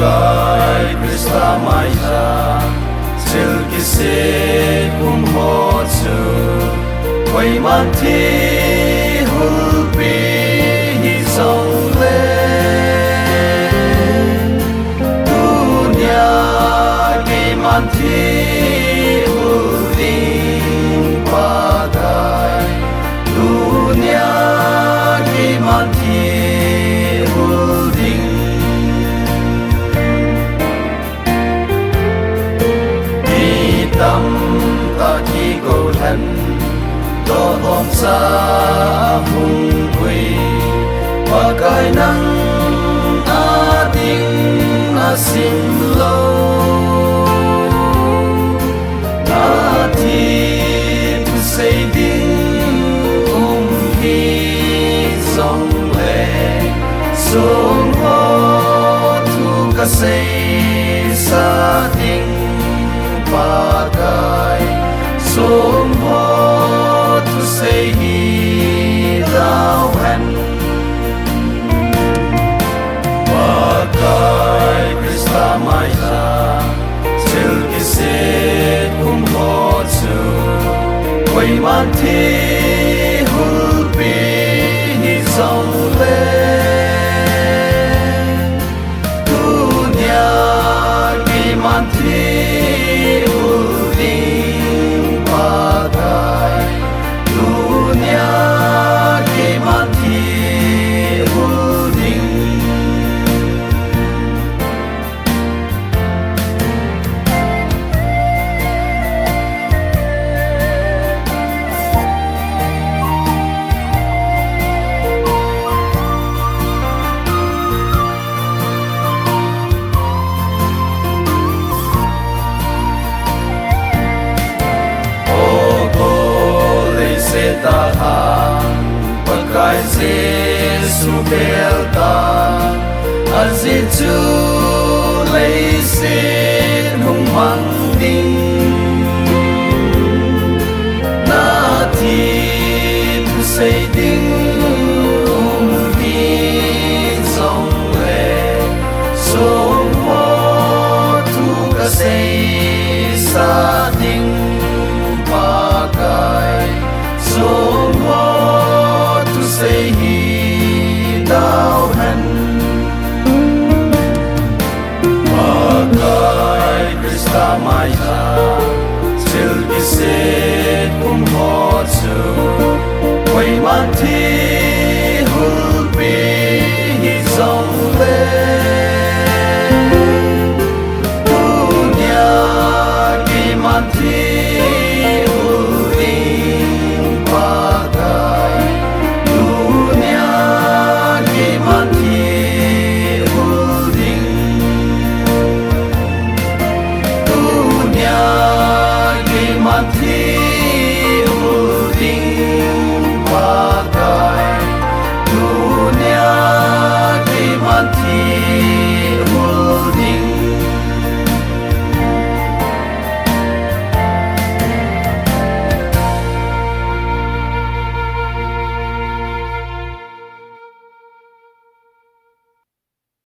Pakai Krista Maya Silkise kumhochu Quay man thi hulpi hi song le Dunya ki man thi hulin pakai Dunya ki man thi hulin Tâm ta chỉ cầu thần Đó ôm xa hùng quỳ Và cái nắng ta tiếng ta xin lâu Ta thì tu xây tiếng hi dòng lệ Sống hô tu ca xây xa tiếng Pakai sum ho tu say hi thou hen Pakai Krista Maya Silkise kumhochu Quay man thi hulpi hi dòng le Dunya ki man thi ta han pakai Jesu belta azitu leisin hung mang ding na ti tu say ding hi song le song ho tu ka say sa ding pakai Sum ho tu say hi thou hen Pakai Krista Maya Silkise kumhochu Quay man thi hulpi hi dòng le Dunya ki man thi Pakai dunia ki man thi